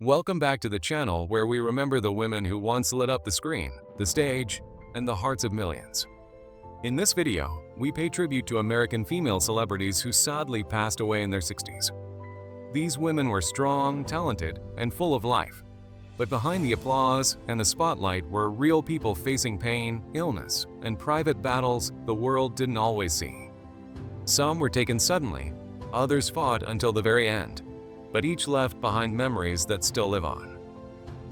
Welcome back to the channel where we remember the women who once lit up the screen, the stage, and the hearts of millions. In this video, we pay tribute to American female celebrities who sadly passed away in their 60s. These women were strong, talented, and full of life. But behind the applause and the spotlight were real people facing pain, illness, and private battles the world didn't always see. Some were taken suddenly, others fought until the very end, but each left behind memories that still live on.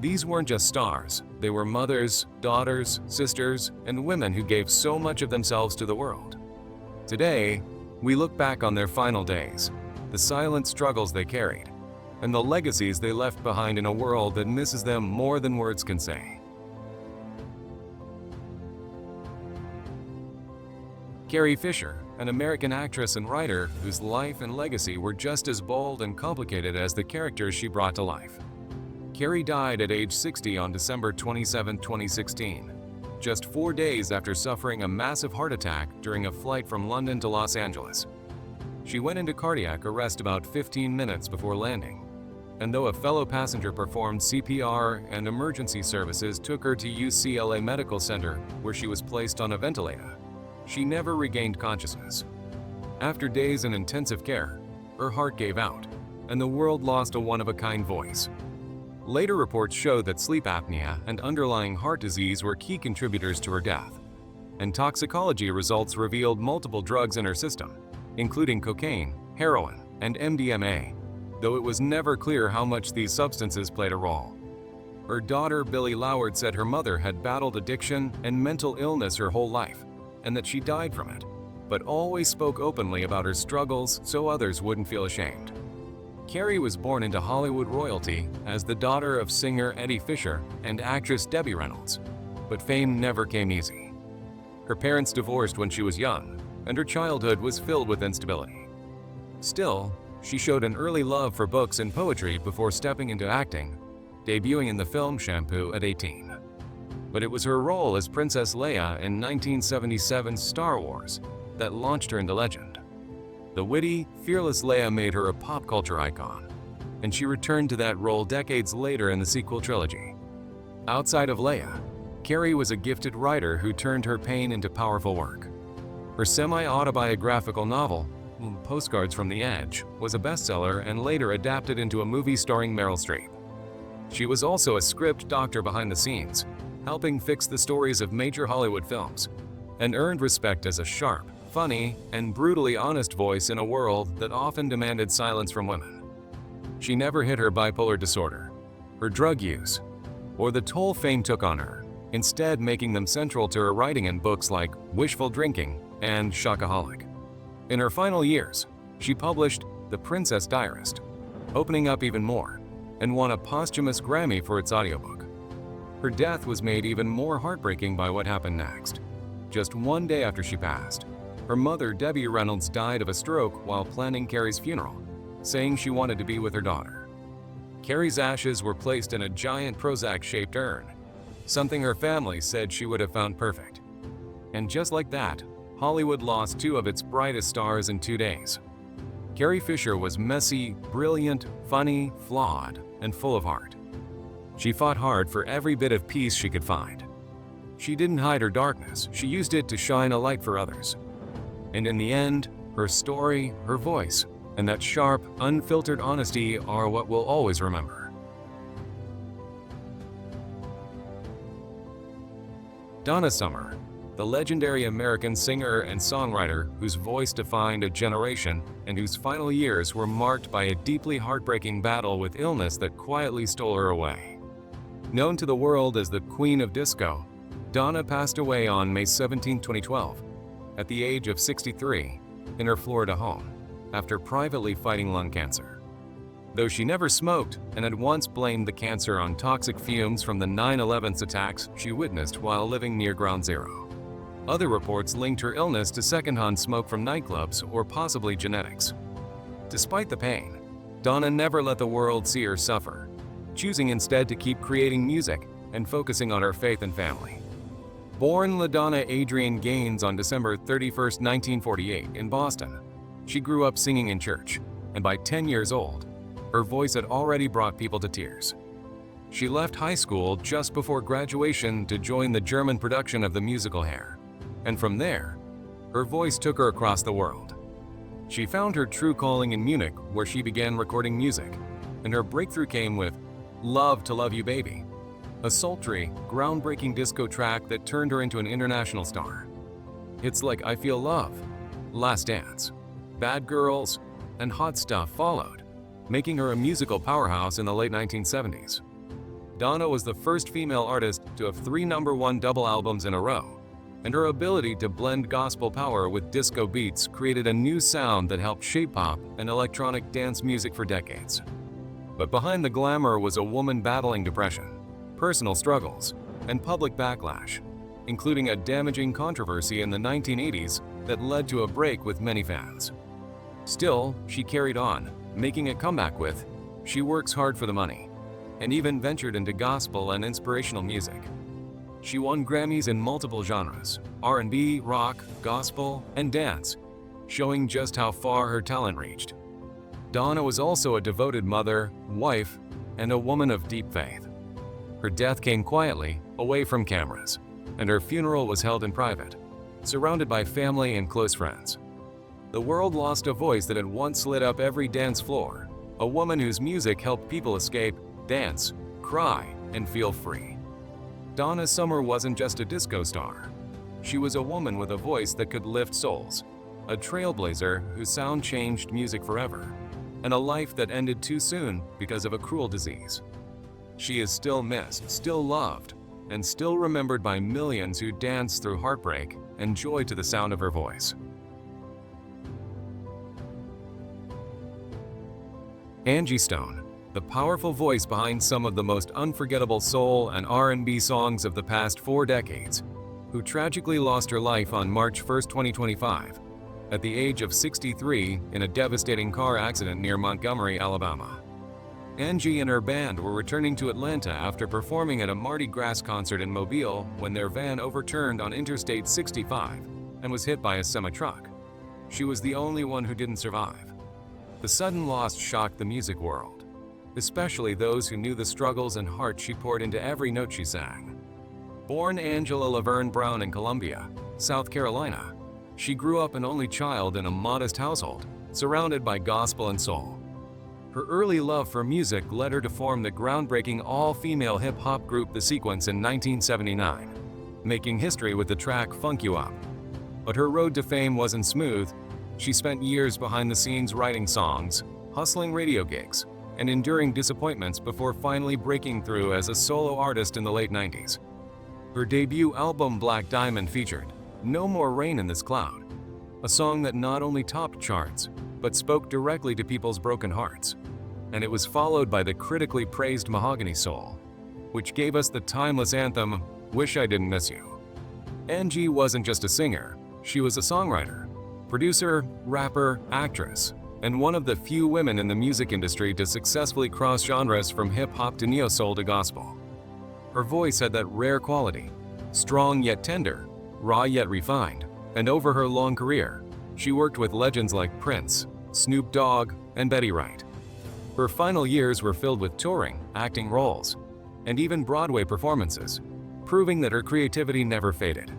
These weren't just stars, they were mothers, daughters, sisters, and women who gave so much of themselves to the world. Today, we look back on their final days, the silent struggles they carried, and the legacies they left behind in a world that misses them more than words can say. Carrie Fisher, an American actress and writer whose life and legacy were just as bold and complicated as the characters she brought to life. Carrie died at age 60 on December 27, 2016, just 4 days after suffering a massive heart attack during a flight from London to Los Angeles. She went into cardiac arrest about 15 minutes before landing, and though a fellow passenger performed CPR and emergency services took her to UCLA Medical Center where she was placed on a ventilator, she never regained consciousness. After days in intensive care, her heart gave out, and the world lost a one-of-a-kind voice. Later reports showed that sleep apnea and underlying heart disease were key contributors to her death, and toxicology results revealed multiple drugs in her system, including cocaine, heroin, and MDMA, though it was never clear how much these substances played a role. Her daughter Billie Lourd said her mother had battled addiction and mental illness her whole life, and that she died from it, but always spoke openly about her struggles so others wouldn't feel ashamed. Carrie was born into Hollywood royalty as the daughter of singer Eddie Fisher and actress Debbie Reynolds, but fame never came easy. Her parents divorced when she was young, and her childhood was filled with instability. Still, she showed an early love for books and poetry before stepping into acting, debuting in the film Shampoo at 18. But it was her role as Princess Leia in 1977's Star Wars that launched her into legend. The witty, fearless Leia made her a pop culture icon, and she returned to that role decades later in the sequel trilogy. Outside of Leia, Carrie was a gifted writer who turned her pain into powerful work. Her semi-autobiographical novel, Postcards from the Edge, was a bestseller and later adapted into a movie starring Meryl Streep. She was also a script doctor behind the scenes, helping fix the stories of major Hollywood films, and earned respect as a sharp, funny, and brutally honest voice in a world that often demanded silence from women. She never hid her bipolar disorder, her drug use, or the toll fame took on her, instead making them central to her writing in books like Wishful Drinking and Shockaholic. In her final years, she published The Princess Diarist, opening up even more, and won a posthumous Grammy for its audiobook. Her death was made even more heartbreaking by what happened next. Just 1 day after she passed, her mother Debbie Reynolds died of a stroke while planning Carrie's funeral, saying she wanted to be with her daughter. Carrie's ashes were placed in a giant Prozac-shaped urn, something her family said she would have found perfect. And just like that, Hollywood lost 2 of its brightest stars in 2 days. Carrie Fisher was messy, brilliant, funny, flawed, and full of heart. She fought hard for every bit of peace she could find. She didn't hide her darkness, she used it to shine a light for others. And in the end, her story, her voice, and that sharp, unfiltered honesty are what we'll always remember. Donna Summer, the legendary American singer and songwriter whose voice defined a generation and whose final years were marked by a deeply heartbreaking battle with illness that quietly stole her away. Known to the world as the Queen of Disco, Donna passed away on May 17, 2012, at the age of 63, in her Florida home, after privately fighting lung cancer. Though she never smoked and had once blamed the cancer on toxic fumes from the 9/11 attacks she witnessed while living near Ground Zero. Other reports linked her illness to secondhand smoke from nightclubs or possibly genetics. Despite the pain, Donna never let the world see her suffer, choosing instead to keep creating music and focusing on her faith and family. Born LaDonna Adrienne Gaines on December 31, 1948 in Boston, she grew up singing in church, and by 10 years old, Her voice had already brought people to tears. She left high school just before graduation to join the German production of the musical Hair, and from there, her voice took her across the world. She found her true calling in Munich, where she began recording music, and her breakthrough came with Love to Love You Baby, a sultry, groundbreaking disco track that turned her into an international star. Hits like I Feel Love, Last Dance, Bad Girls, and Hot Stuff followed, making her a musical powerhouse in the late 1970s. Donna was the first female artist to have 3 #1 double albums in a row, and her ability to blend gospel power with disco beats created a new sound that helped shape pop and electronic dance music for decades. But behind the glamour was a woman battling depression, personal struggles, and public backlash, including a damaging controversy in the 1980s that led to a break with many fans. Still, she carried on, making a comeback with She Works Hard for the Money, and even ventured into gospel and inspirational music. She won Grammys in multiple genres: R&B, rock, gospel, and dance, showing just how far her talent reached. Donna was also a devoted mother, wife, and a woman of deep faith. Her death came quietly, away from cameras, and her funeral was held in private, surrounded by family and close friends. The world lost a voice that had once lit up every dance floor, a woman whose music helped people escape, dance, cry, and feel free. Donna Summer wasn't just a disco star. She was a woman with a voice that could lift souls, a trailblazer whose sound changed music forever, and a life that ended too soon because of a cruel disease. She is still missed, still loved, and still remembered by millions who dance through heartbreak and joy to the sound of her voice. Angie Stone, the powerful voice behind some of the most unforgettable soul and R&B songs of the past 4 decades, who tragically lost her life on March 1, 2025, at the age of 63 in a devastating car accident near Montgomery, Alabama. Angie and her band were returning to Atlanta after performing at a Mardi Gras concert in Mobile when their van overturned on Interstate 65 and was hit by a semi-truck. She was the only one who didn't survive. The sudden loss shocked the music world, especially those who knew the struggles and heart she poured into every note she sang. Born Angela Laverne Brown in Columbia, South Carolina, she grew up an only child in a modest household, surrounded by gospel and soul. Her early love for music led her to form the groundbreaking all-female hip-hop group The Sequence in 1979, making history with the track Funk You Up. But her road to fame wasn't smooth. She spent years behind the scenes writing songs, hustling radio gigs, and enduring disappointments before finally breaking through as a solo artist in the late 90s. Her debut album Black Diamond featured No More Rain in This Cloud, a song that not only topped charts, but spoke directly to people's broken hearts. And it was followed by the critically praised Mahogany Soul, which gave us the timeless anthem, Wish I Didn't Miss You. Angie wasn't just a singer, she was a songwriter, producer, rapper, actress, and one of the few women in the music industry to successfully cross genres from hip-hop to neo-soul to gospel. Her voice had that rare quality, strong yet tender, raw yet refined, and over her long career, she worked with legends like Prince, Snoop Dogg, and Betty Wright. Her final years were filled with touring, acting roles, and even Broadway performances, proving that her creativity never faded.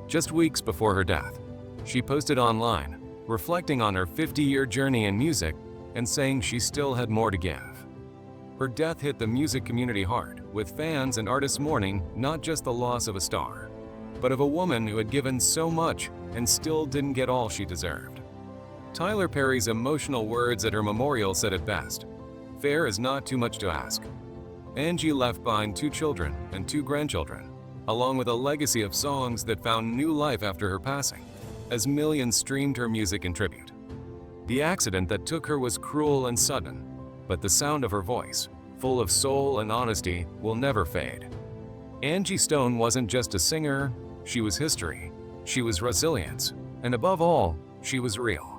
Just weeks before her death, she posted online, reflecting on her 50-year journey in music and saying she still had more to give. Her death hit the music community hard, with fans and artists mourning not just the loss of a star, but of a woman who had given so much and still didn't get all she deserved. Tyler Perry's emotional words at her memorial said it best: "Fair is not too much to ask." Angie left behind 2 children and 2 grandchildren, along with a legacy of songs that found new life after her passing, as millions streamed her music in tribute. The accident that took her was cruel and sudden, but the sound of her voice, full of soul and honesty, will never fade. Angie Stone wasn't just a singer, she was history, she was resilience, and above all, she was real.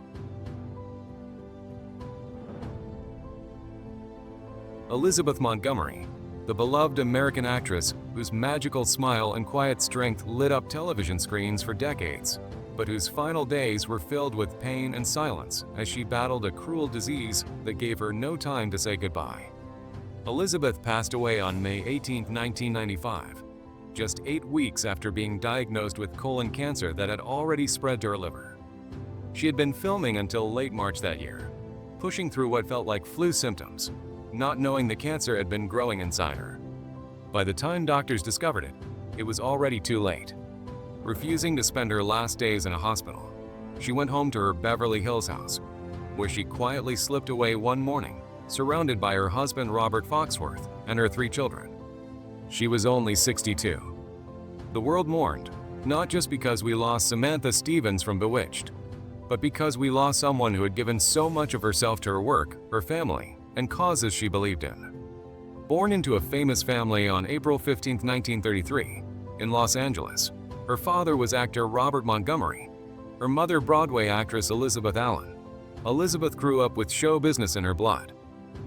Elizabeth Montgomery, the beloved American actress whose magical smile and quiet strength lit up television screens for decades, but whose final days were filled with pain and silence as she battled a cruel disease that gave her no time to say goodbye. Elizabeth passed away on May 18, 1995, just 8 weeks after being diagnosed with colon cancer that had already spread to her liver. She had been filming until late March that year, pushing through what felt like flu symptoms, not knowing the cancer had been growing inside her. By the time doctors discovered it, it was already too late. Refusing to spend her last days in a hospital, she went home to her Beverly Hills house, where she quietly slipped away one morning, surrounded by her husband Robert Foxworth and her 3 children. She was only 62. The world mourned, not just because we lost Samantha Stevens from Bewitched, but because we lost someone who had given so much of herself to her work, her family, and causes she believed in. Born into a famous family on April 15, 1933, in Los Angeles, her father was actor Robert Montgomery, her mother Broadway actress Elizabeth Allen. Elizabeth grew up with show business in her blood,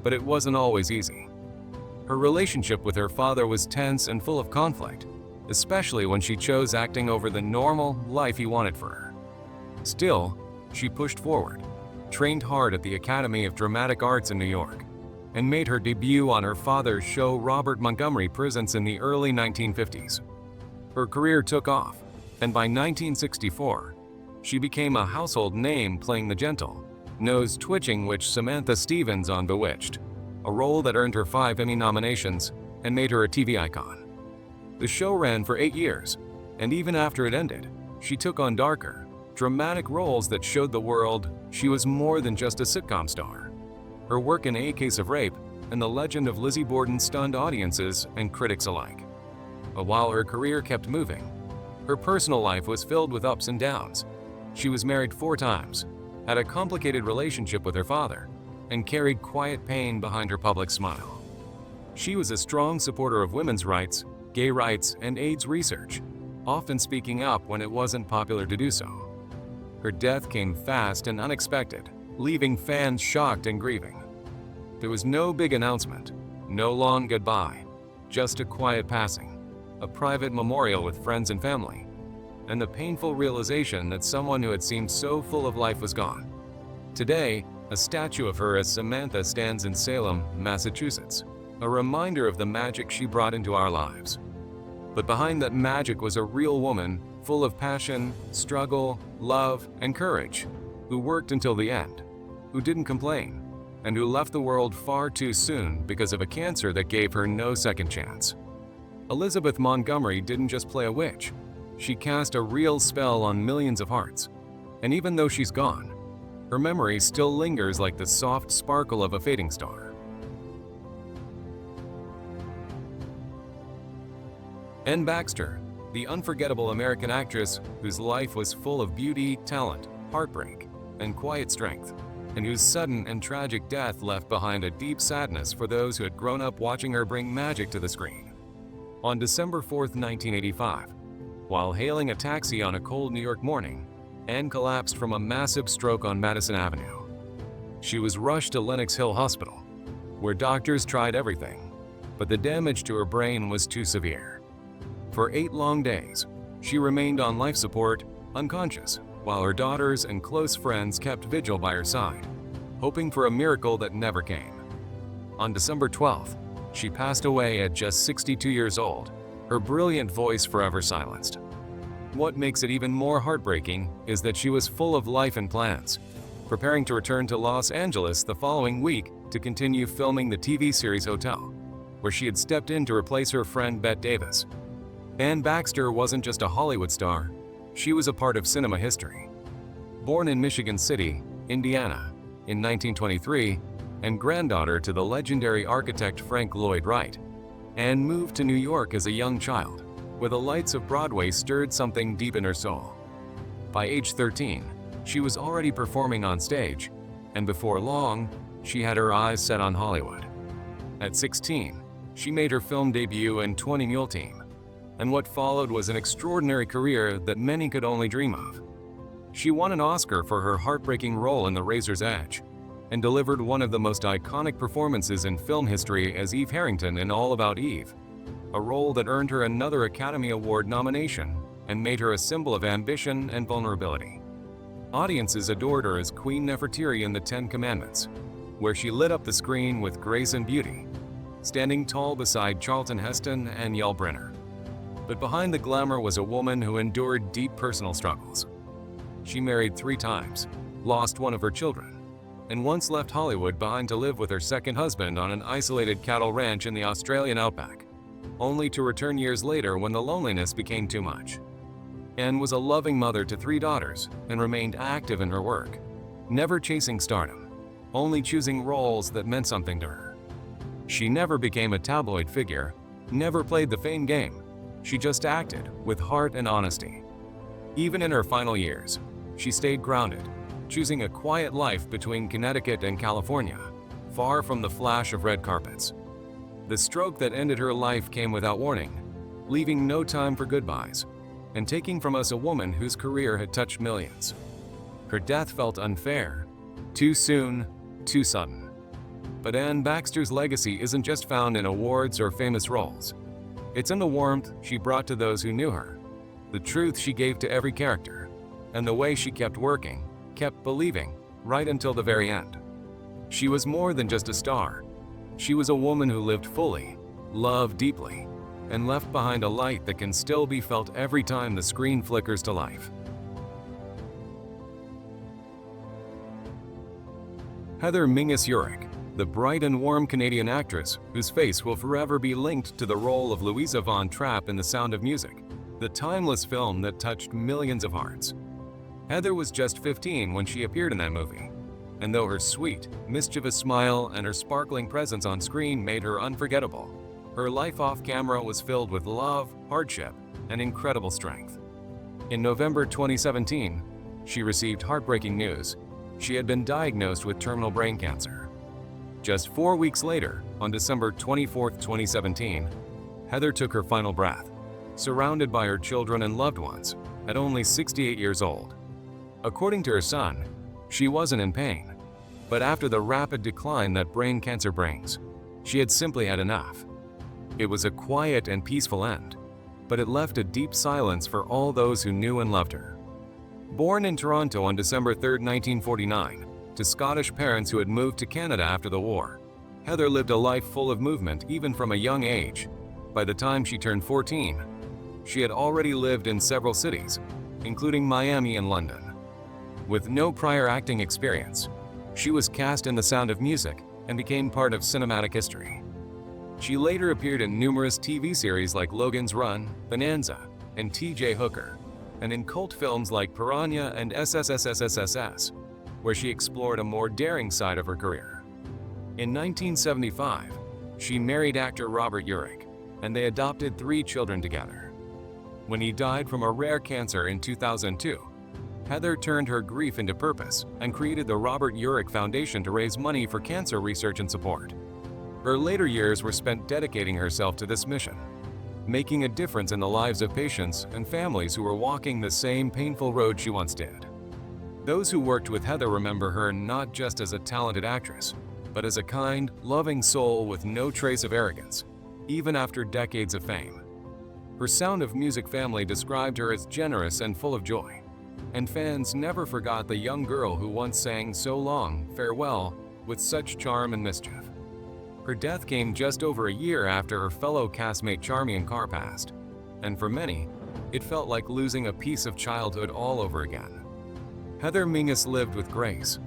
but it wasn't always easy. Her relationship with her father was tense and full of conflict, especially when she chose acting over the normal life he wanted for her. Still, she pushed forward, trained hard at the Academy of Dramatic Arts in New York, and made her debut on her father's show Robert Montgomery Presents in the early 1950s. Her career took off, and by 1964, she became a household name playing the gentle, nose-twitching witch Samantha Stevens on Bewitched, a role that earned her 5 Emmy nominations and made her a TV icon. The show ran for 8 years, and even after it ended, she took on darker, dramatic roles that showed the world she was more than just a sitcom star. Her work in A Case of Rape and The Legend of Lizzie Borden stunned audiences and critics alike. But while her career kept moving, her personal life was filled with ups and downs. She was married 4 times, had a complicated relationship with her father, and carried quiet pain behind her public smile. She was a strong supporter of women's rights, gay rights, and AIDS research, often speaking up when it wasn't popular to do so. Her death came fast and unexpected, leaving fans shocked and grieving. There was no big announcement, no long goodbye, just a quiet passing, a private memorial with friends and family, and the painful realization that someone who had seemed so full of life was gone. Today, a statue of her as Samantha stands in Salem, Massachusetts, a reminder of the magic she brought into our lives. But behind that magic was a real woman, full of passion, struggle, love, and courage, who worked until the end, who didn't complain, and who left the world far too soon because of a cancer that gave her no second chance. Elizabeth Montgomery didn't just play a witch. She cast a real spell on millions of hearts. And even though she's gone, her memory still lingers like the soft sparkle of a fading star. Ann Baxter, the unforgettable American actress whose life was full of beauty, talent, heartbreak, and quiet strength, and whose sudden and tragic death left behind a deep sadness for those who had grown up watching her bring magic to the screen. On December 4, 1985, while hailing a taxi on a cold New York morning, Ann collapsed from a massive stroke on Madison Avenue. She was rushed to Lenox Hill Hospital, where doctors tried everything, but the damage to her brain was too severe. For 8 long days, she remained on life support, unconscious, while her daughters and close friends kept vigil by her side, hoping for a miracle that never came. On December 12th, she passed away at just 62 years old, her brilliant voice forever silenced. What makes it even more heartbreaking is that she was full of life and plans, preparing to return to Los Angeles the following week to continue filming the TV series Hotel, where she had stepped in to replace her friend Bette Davis. Ann Baxter wasn't just a Hollywood star, she was a part of cinema history. Born in Michigan City, Indiana, in 1923, and granddaughter to the legendary architect Frank Lloyd Wright, Ann moved to New York as a young child, where the lights of Broadway stirred something deep in her soul. By age 13, she was already performing on stage, and before long, she had her eyes set on Hollywood. At 16, she made her film debut in 20 Mule Team, and what followed was an extraordinary career that many could only dream of. She won an Oscar for her heartbreaking role in The Razor's Edge, and delivered one of the most iconic performances in film history as Eve Harrington in All About Eve, a role that earned her another Academy Award nomination and made her a symbol of ambition and vulnerability. Audiences adored her as Queen Nefertiti in the Ten Commandments, where she lit up the screen with grace and beauty, standing tall beside Charlton Heston and Yul Brynner. But behind the glamour was a woman who endured deep personal struggles. She married 3 times, lost one of her children, and once left Hollywood behind to live with her second husband on an isolated cattle ranch in the Australian outback, only to return years later when the loneliness became too much. Anne was a loving mother to 3 daughters and remained active in her work, never chasing stardom, only choosing roles that meant something to her. She never became a tabloid figure, never played the fame game. She just acted with heart and honesty. Even in her final years, she stayed grounded, choosing a quiet life between Connecticut and California, far from the flash of red carpets. The stroke that ended her life came without warning, leaving no time for goodbyes, and taking from us a woman whose career had touched millions. Her death felt unfair, too soon, too sudden. But Anne Baxter's legacy isn't just found in awards or famous roles. It's in the warmth she brought to those who knew her, the truth she gave to every character, and the way she kept working, kept believing, right until the very end. She was more than just a star. She was a woman who lived fully, loved deeply, and left behind a light that can still be felt every time the screen flickers to life. Heather Mingus-Urich, the bright and warm Canadian actress whose face will forever be linked to the role of Louisa Von Trapp in The Sound of Music, the timeless film that touched millions of hearts. Heather was just 15 when she appeared in that movie, and though her sweet, mischievous smile and her sparkling presence on screen made her unforgettable, her life off camera was filled with love, hardship, and incredible strength. In November 2017, she received heartbreaking news. She had been diagnosed with terminal brain cancer. Just 4 weeks later, on December 24, 2017, Heather took her final breath, surrounded by her children and loved ones, at only 68 years old. According to her son, she wasn't in pain, but after the rapid decline that brain cancer brings, she had simply had enough. It was a quiet and peaceful end, but it left a deep silence for all those who knew and loved her. Born in Toronto on December 3, 1949, to Scottish parents who had moved to Canada after the war, Heather lived a life full of movement even from a young age. By the time she turned 14, she had already lived in several cities, including Miami and London. With no prior acting experience, she was cast in The Sound of Music and became part of cinematic history. She later appeared in numerous TV series like Logan's Run, Bonanza, and T.J. Hooker, and in cult films like Piranha and SSSSSSS, where she explored a more daring side of her career. In 1975, she married actor Robert Urich, and they adopted 3 children together. When he died from a rare cancer in 2002, Heather turned her grief into purpose and created the Robert Urich Foundation to raise money for cancer research and support. Her later years were spent dedicating herself to this mission, making a difference in the lives of patients and families who were walking the same painful road she once did. Those who worked with Heather remember her not just as a talented actress, but as a kind, loving soul with no trace of arrogance, even after decades of fame. Her Sound of Music family described her as generous and full of joy, and fans never forgot the young girl who once sang "So Long, Farewell" with such charm and mischief. Her death came just over a year after her fellow castmate Charmian Carr passed, and for many, it felt like losing a piece of childhood all over again. Heather Mingus lived with grace,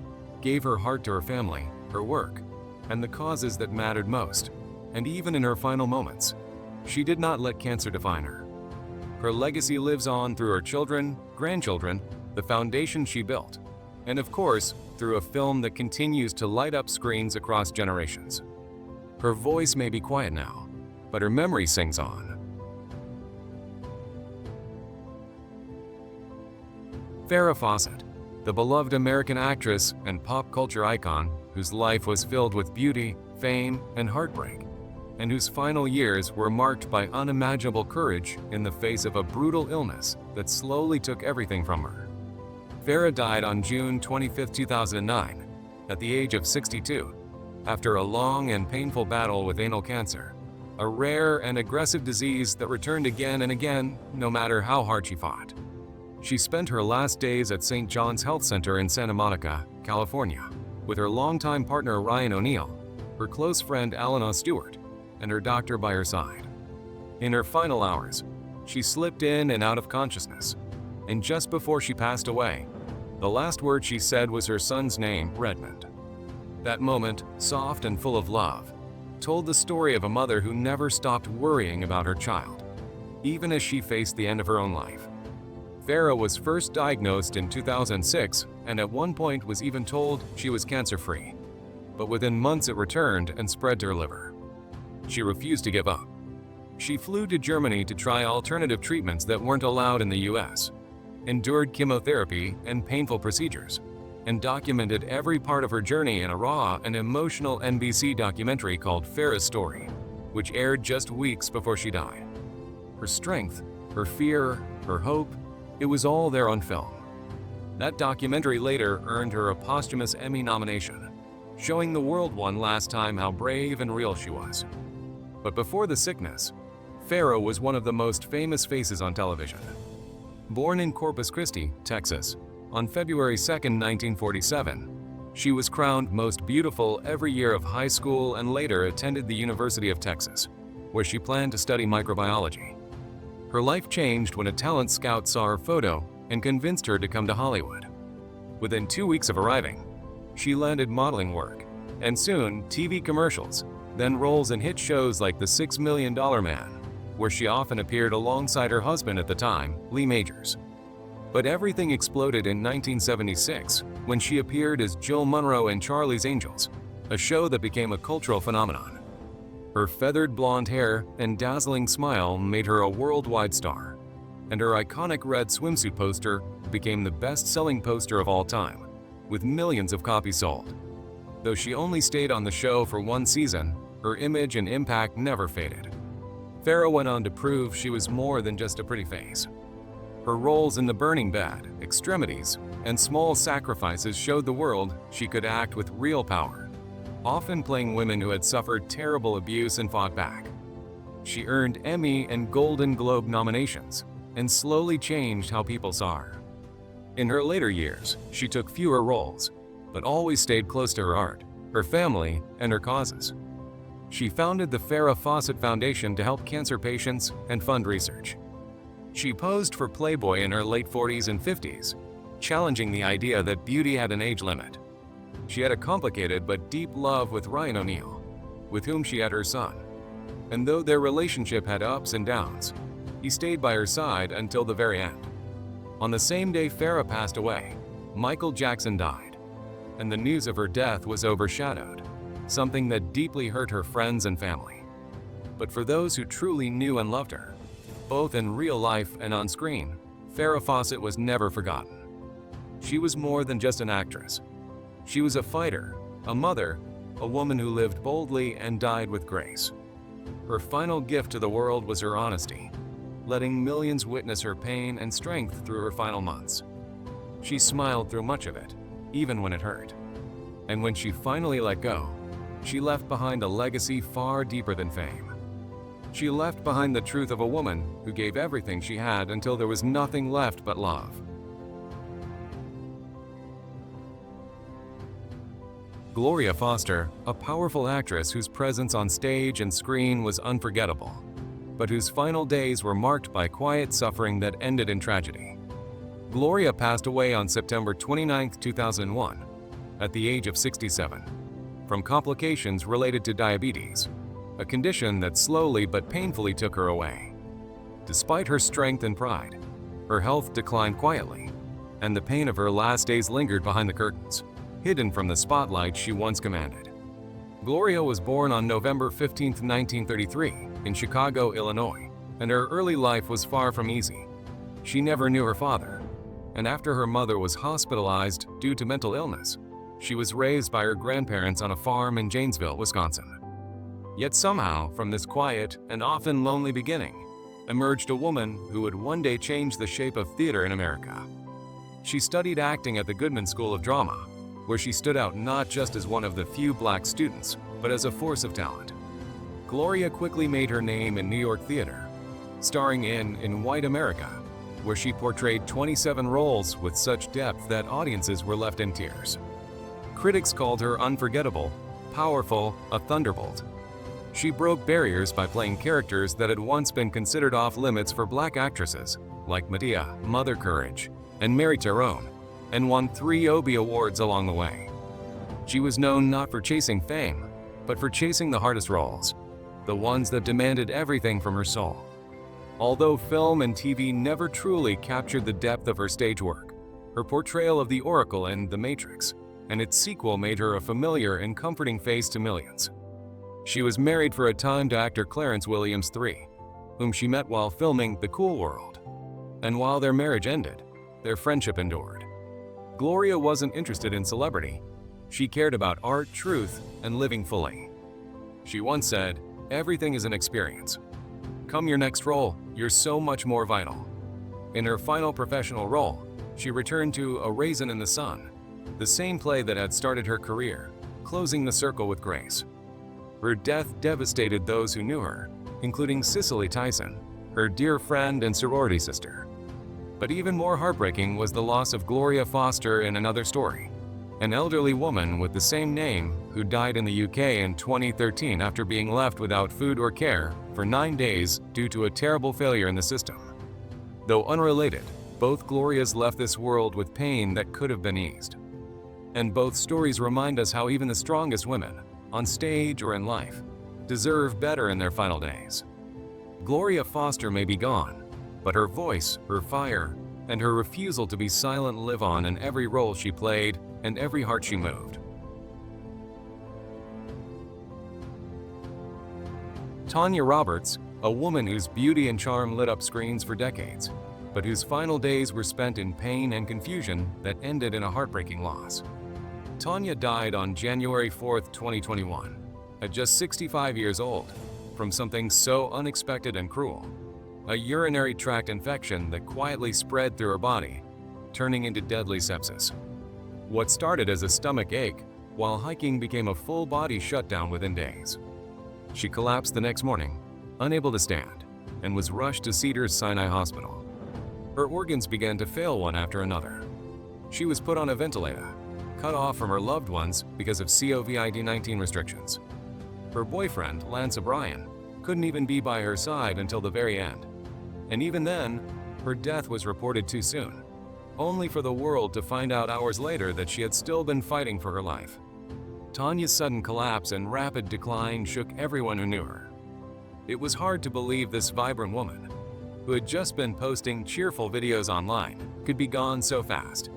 gave her heart to her family, her work, and the causes that mattered most, and even in her final moments, she did not let cancer define her. Her legacy lives on through her children, grandchildren, the foundation she built, and of course, through a film that continues to light up screens across generations. Her voice may be quiet now, but her memory sings on. Farrah Fawcett, the beloved American actress and pop culture icon whose life was filled with beauty, fame, and heartbreak, and whose final years were marked by unimaginable courage in the face of a brutal illness that slowly took everything from her. Farrah died on June 25, 2009, at the age of 62, after a long and painful battle with anal cancer, a rare and aggressive disease that returned again and again, no matter how hard she fought. She spent her last days at St. John's Health Center in Santa Monica, California, with her longtime partner Ryan O'Neal, her close friend Alana Stewart, and her doctor by her side. In her final hours, she slipped in and out of consciousness, and just before she passed away, the last word she said was her son's name, Redmond. That moment, soft and full of love, told the story of a mother who never stopped worrying about her child, even as she faced the end of her own life. Farrah was first diagnosed in 2006 and at one point was even told she was cancer-free, but within months it returned and spread to her liver. She refused to give up. She flew to Germany to try alternative treatments that weren't allowed in the US, endured chemotherapy and painful procedures, and documented every part of her journey in a raw and emotional NBC documentary called Farrah's Story, which aired just weeks before she died. Her strength, her fear, her hope, it was all there on film. That documentary later earned her a posthumous Emmy nomination, showing the world one last time how brave and real she was. But before the sickness, Farrah was one of the most famous faces on television. Born in Corpus Christi, Texas, on February 2, 1947, she was crowned most beautiful every year of high school and later attended the University of Texas, where she planned to study microbiology. Her life changed when a talent scout saw her photo and convinced her to come to Hollywood. Within 2 weeks of arriving, she landed modeling work, and soon TV commercials, then roles in hit shows like The $6 Million Man, where she often appeared alongside her husband at the time, Lee Majors. But everything exploded in 1976 when she appeared as Jill Munroe in Charlie's Angels, a show that became a cultural phenomenon. Her feathered blonde hair and dazzling smile made her a worldwide star, and her iconic red swimsuit poster became the best-selling poster of all time, with millions of copies sold. Though she only stayed on the show for one season, her image and impact never faded. Farrah went on to prove she was more than just a pretty face. Her roles in The Burning Bed, Extremities, and Small Sacrifices showed the world she could act with real power, often playing women who had suffered terrible abuse and fought back. She earned Emmy and Golden Globe nominations and slowly changed how people saw her. In her later years, she took fewer roles, but always stayed close to her art, her family, and her causes. She founded the Farrah Fawcett Foundation to help cancer patients and fund research. She posed for Playboy in her late 40s and 50s, challenging the idea that beauty had an age limit. She had a complicated but deep love with Ryan O'Neal, with whom she had her son. And though their relationship had ups and downs, he stayed by her side until the very end. On the same day Farrah passed away, Michael Jackson died, and the news of her death was overshadowed, something that deeply hurt her friends and family. But for those who truly knew and loved her, both in real life and on screen, Farrah Fawcett was never forgotten. She was more than just an actress. She was a fighter, a mother, a woman who lived boldly and died with grace. Her final gift to the world was her honesty, letting millions witness her pain and strength through her final months. She smiled through much of it, even when it hurt. And when she finally let go, she left behind a legacy far deeper than fame. She left behind the truth of a woman who gave everything she had until there was nothing left but love. Gloria Foster, a powerful actress whose presence on stage and screen was unforgettable, but whose final days were marked by quiet suffering that ended in tragedy. Gloria passed away on September 29, 2001, at the age of 67. From complications related to diabetes, a condition that slowly but painfully took her away. Despite her strength and pride, her health declined quietly, and the pain of her last days lingered behind the curtains, hidden from the spotlight she once commanded. Gloria was born on November 15, 1933, in Chicago, Illinois, and her early life was far from easy. She never knew her father, and after her mother was hospitalized due to mental illness, she was raised by her grandparents on a farm in Janesville, Wisconsin. Yet somehow, from this quiet and often lonely beginning, emerged a woman who would one day change the shape of theater in America. She studied acting at the Goodman School of Drama, where she stood out not just as one of the few black students, but as a force of talent. Gloria quickly made her name in New York theater, starring in White America, where she portrayed 27 roles with such depth that audiences were left in tears. Critics called her unforgettable, powerful, a thunderbolt. She broke barriers by playing characters that had once been considered off-limits for Black actresses, like Medea, Mother Courage, and Mary Tyrone, and won 3 Obie Awards along the way. She was known not for chasing fame, but for chasing the hardest roles, the ones that demanded everything from her soul. Although film and TV never truly captured the depth of her stage work, her portrayal of the Oracle in The Matrix and its sequel made her a familiar and comforting face to millions. She was married for a time to actor Clarence Williams III, whom she met while filming The Cool World. And while their marriage ended, their friendship endured. Gloria wasn't interested in celebrity. She cared about art, truth, and living fully. She once said, "Everything is an experience. Come your next role, you're so much more vital." In her final professional role, she returned to A Raisin in the Sun, the same play that had started her career, closing the circle with grace. Her death devastated those who knew her, including Cicely Tyson, her dear friend and sorority sister. But even more heartbreaking was the loss of Gloria Foster in Another Story, an elderly woman with the same name who died in the UK in 2013 after being left without food or care for 9 days due to a terrible failure in the system. Though unrelated, both Glorias left this world with pain that could have been eased. And both stories remind us how even the strongest women, on stage or in life, deserve better in their final days. Gloria Foster may be gone, but her voice, her fire, and her refusal to be silent live on in every role she played and every heart she moved. Tanya Roberts, a woman whose beauty and charm lit up screens for decades, but whose final days were spent in pain and confusion that ended in a heartbreaking loss. Tanya died on January 4, 2021, at just 65 years old, from something so unexpected and cruel: a urinary tract infection that quietly spread through her body, turning into deadly sepsis. What started as a stomach ache while hiking became a full-body shutdown within days. She collapsed the next morning, unable to stand, and was rushed to Cedars-Sinai Hospital. Her organs began to fail one after another. She was put on a ventilator, cut off from her loved ones because of COVID-19 restrictions. Her boyfriend, Lance O'Brien, couldn't even be by her side until the very end. And even then, her death was reported too soon, only for the world to find out hours later that she had still been fighting for her life. Tanya's sudden collapse and rapid decline shook everyone who knew her. It was hard to believe this vibrant woman, who had just been posting cheerful videos online, could be gone so fast.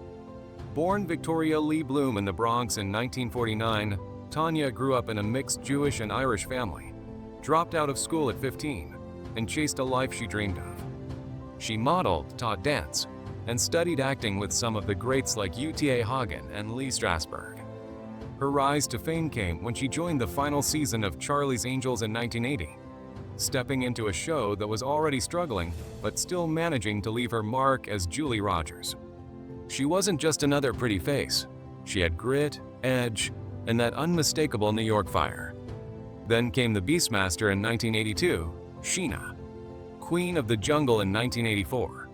Born Victoria Lee Bloom in the Bronx in 1949, Tanya grew up in a mixed Jewish and Irish family, dropped out of school at 15, and chased a life she dreamed of. She modeled, taught dance, and studied acting with some of the greats like UTA Hagen and Lee Strasberg. Her rise to fame came when she joined the final season of Charlie's Angels in 1980, stepping into a show that was already struggling but still managing to leave her mark as Julie Rogers. She wasn't just another pretty face. She had grit, edge, and that unmistakable New York fire. Then came the Beastmaster in 1982, Sheena, Queen of the Jungle in 1984,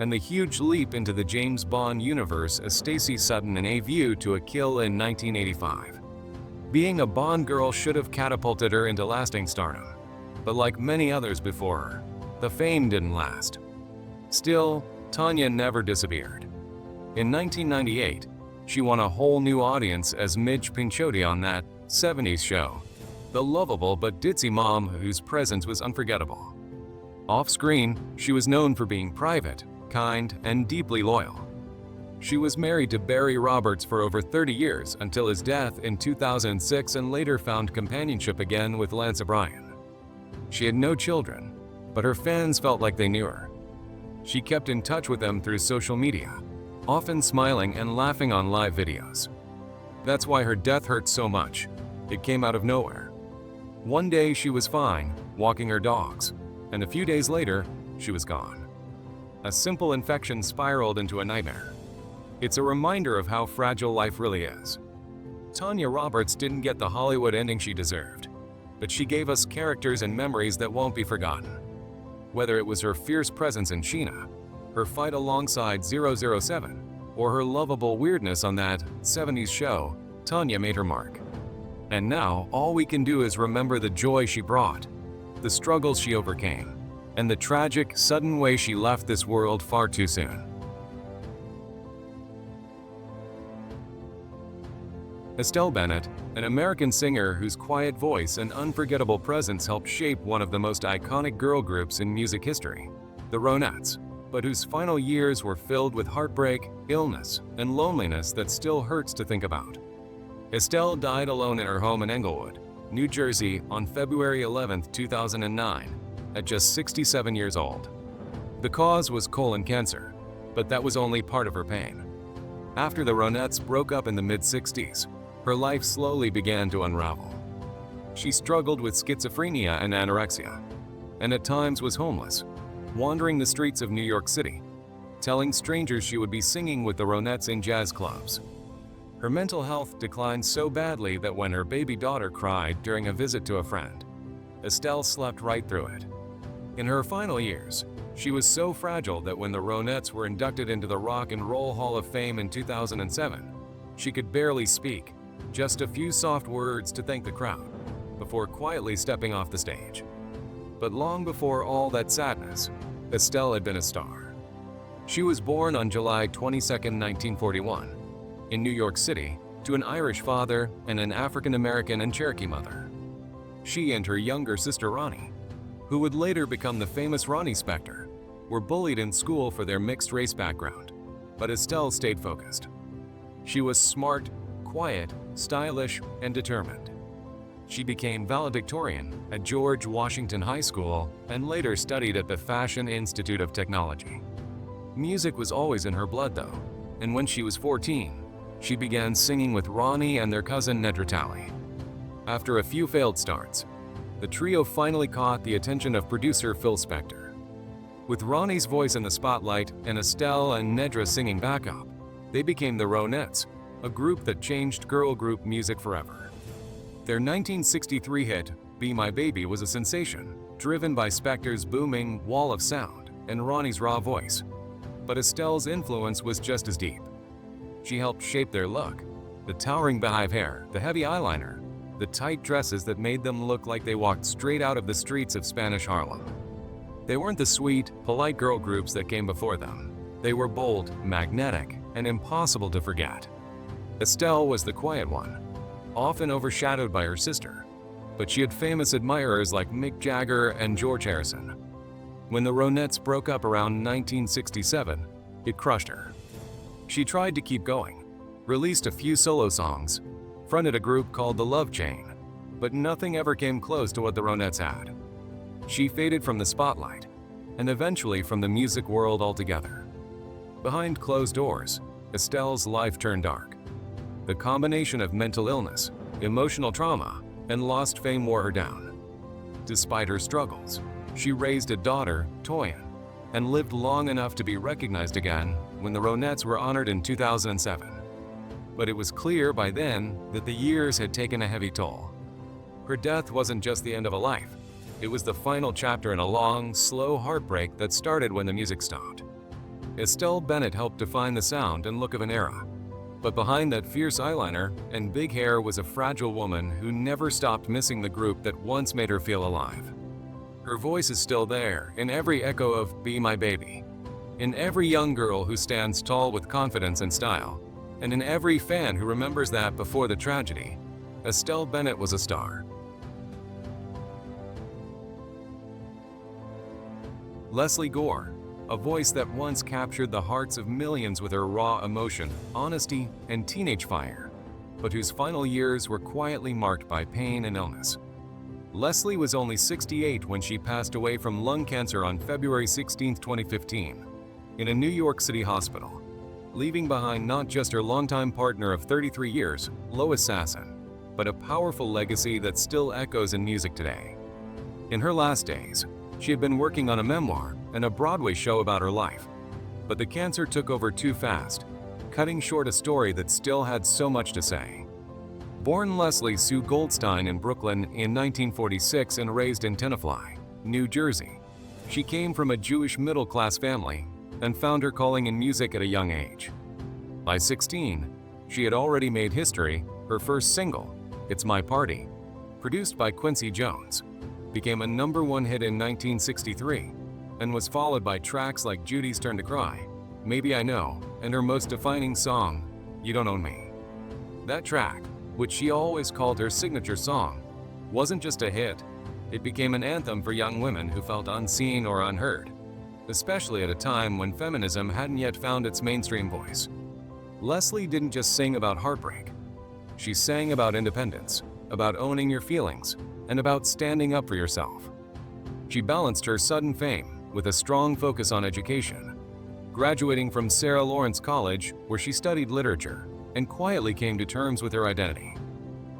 and the huge leap into the James Bond universe as Stacey Sutton in A View to a Kill in 1985. Being a Bond girl should have catapulted her into lasting stardom, but like many others before her, the fame didn't last. Still, Tanya never disappeared. In 1998, she won a whole new audience as Midge Pinchoti on that 70s show, the lovable but ditzy mom whose presence was unforgettable. Off-screen, she was known for being private, kind, and deeply loyal. She was married to Barry Roberts for over 30 years until his death in 2006 and later found companionship again with Lance O'Brien. She had no children, but her fans felt like they knew her. She kept in touch with them through social media, often smiling and laughing on live videos. That's why her death hurt so much. It came out of nowhere. One day she was fine, walking her dogs, and a few days later, she was gone. A simple infection spiraled into a nightmare. It's a reminder of how fragile life really is. Tanya Roberts didn't get the Hollywood ending she deserved. but she gave us characters and memories that won't be forgotten. Whether it was her fierce presence in Sheena, her fight alongside 007, or her lovable weirdness on that 70s show, Tanya made her mark. And now, all we can do is remember the joy she brought, the struggles she overcame, and the tragic, sudden way she left this world far too soon. Estelle Bennett, an American singer whose quiet voice and unforgettable presence helped shape one of the most iconic girl groups in music history, the Ronettes, but whose final years were filled with heartbreak, illness, and loneliness that still hurts to think about. Estelle died alone in her home in Englewood, New Jersey on February 11, 2009, at just 67 years old. The cause was colon cancer, but that was only part of her pain. After the Ronettes broke up in the mid-60s, her life slowly began to unravel. She struggled with schizophrenia and anorexia, and at times was homeless, wandering the streets of New York City, telling strangers she would be singing with the Ronettes in jazz clubs. Her mental health declined so badly that when her baby daughter cried during a visit to a friend, Estelle slept right through it. In her final years, she was so fragile that when the Ronettes were inducted into the Rock and Roll Hall of Fame in 2007, she could barely speak, just a few soft words to thank the crowd, before quietly stepping off the stage. But long before all that sadness, Estelle had been a star. She was born on July 22, 1941, in New York City, to an Irish father and an African-American and Cherokee mother. She and her younger sister Ronnie, who would later become the famous Ronnie Spector, were bullied in school for their mixed race background, but Estelle stayed focused. She was smart, quiet, stylish, and determined. She became valedictorian at George Washington High School and later studied at the Fashion Institute of Technology. Music was always in her blood though, and when she was 14, she began singing with Ronnie and their cousin Nedra Talley. After a few failed starts, the trio finally caught the attention of producer Phil Spector. With Ronnie's voice in the spotlight and Estelle and Nedra singing backup, they became the Ronettes, a group that changed girl group music forever. Their 1963 hit, Be My Baby, was a sensation, driven by Spector's booming wall of sound and Ronnie's raw voice. But Estelle's influence was just as deep. She helped shape their look, the towering beehive hair, the heavy eyeliner, the tight dresses that made them look like they walked straight out of the streets of Spanish Harlem. They weren't the sweet, polite girl groups that came before them. They were bold, magnetic, and impossible to forget. Estelle was the quiet one, often overshadowed by her sister, but she had famous admirers like Mick Jagger and George Harrison. When the Ronettes broke up around 1967, it crushed her. She tried to keep going, released a few solo songs, fronted a group called the Love Chain, but nothing ever came close to what the Ronettes had. She faded from the spotlight, and eventually from the music world altogether. Behind closed doors, Estelle's life turned dark. The combination of mental illness, emotional trauma, and lost fame wore her down. Despite her struggles, she raised a daughter, Toyin, and lived long enough to be recognized again when the Ronettes were honored in 2007. But it was clear by then that the years had taken a heavy toll. Her death wasn't just the end of a life. It was the final chapter in a long, slow heartbreak that started when the music stopped. Estelle Bennett helped define the sound and look of an era. But behind that fierce eyeliner and big hair was a fragile woman who never stopped missing the group that once made her feel alive. Her voice is still there in every echo of Be My Baby, in every young girl who stands tall with confidence and style, and in every fan who remembers that before the tragedy, Estelle Bennett was a star. Lesley Gore, a voice that once captured the hearts of millions with her raw emotion, honesty, and teenage fire, but whose final years were quietly marked by pain and illness. Lesley was only 68 when she passed away from lung cancer on February 16, 2015, in a New York City hospital, leaving behind not just her longtime partner of 33 years, Lois Sasson, but a powerful legacy that still echoes in music today. In her last days, she had been working on a memoir and a Broadway show about her life, but the cancer took over too fast, cutting short a story that still had so much to say. Born Lesley Sue Goldstein in Brooklyn in 1946 and raised in Tenafly, New Jersey, she came from a Jewish middle-class family and found her calling in music at a young age. By 16, she had already made history. Her first single, It's My Party, produced by Quincy Jones, became a #1 hit in 1963 and was followed by tracks like Judy's Turn to Cry, Maybe I Know, and her most defining song, You Don't Own Me. That track, which she always called her signature song, wasn't just a hit, it became an anthem for young women who felt unseen or unheard, especially at a time when feminism hadn't yet found its mainstream voice. Lesley didn't just sing about heartbreak. She sang about independence, about owning your feelings, and about standing up for yourself. She balanced her sudden fame with a strong focus on education, graduating from Sarah Lawrence College, where she studied literature, and quietly came to terms with her identity.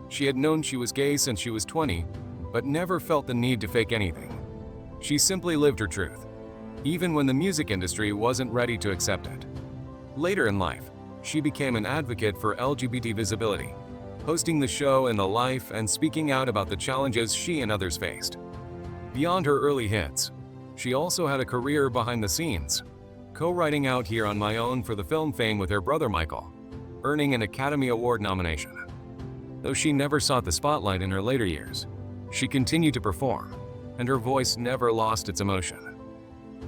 She had known she was gay since she was 20, but never felt the need to fake anything. She simply lived her truth, even when the music industry wasn't ready to accept it. Later in life, she became an advocate for LGBT visibility, hosting the show In the Life and speaking out about the challenges she and others faced. Beyond her early hits, she also had a career behind the scenes, co-writing Out Here on My Own for the film fame with her brother Michael, earning an Academy Award nomination. Though she never sought the spotlight in her later years, she continued to perform, and her voice never lost its emotion.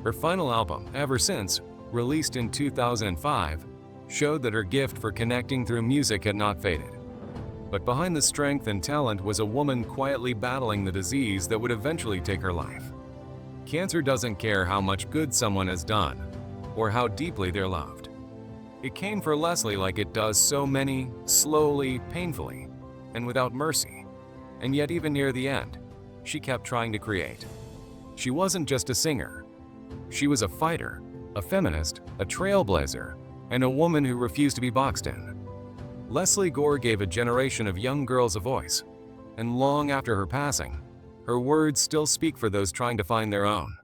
Her final album, Ever Since, released in 2005, showed that her gift for connecting through music had not faded. But behind the strength and talent was a woman quietly battling the disease that would eventually take her life. Cancer doesn't care how much good someone has done, or how deeply they're loved. It came for Lesley like it does so many, slowly, painfully, and without mercy. And yet even near the end, she kept trying to create. She wasn't just a singer. She was a fighter, a feminist, a trailblazer, and a woman who refused to be boxed in. Lesley Gore gave a generation of young girls a voice, and long after her passing, her words still speak for those trying to find their own.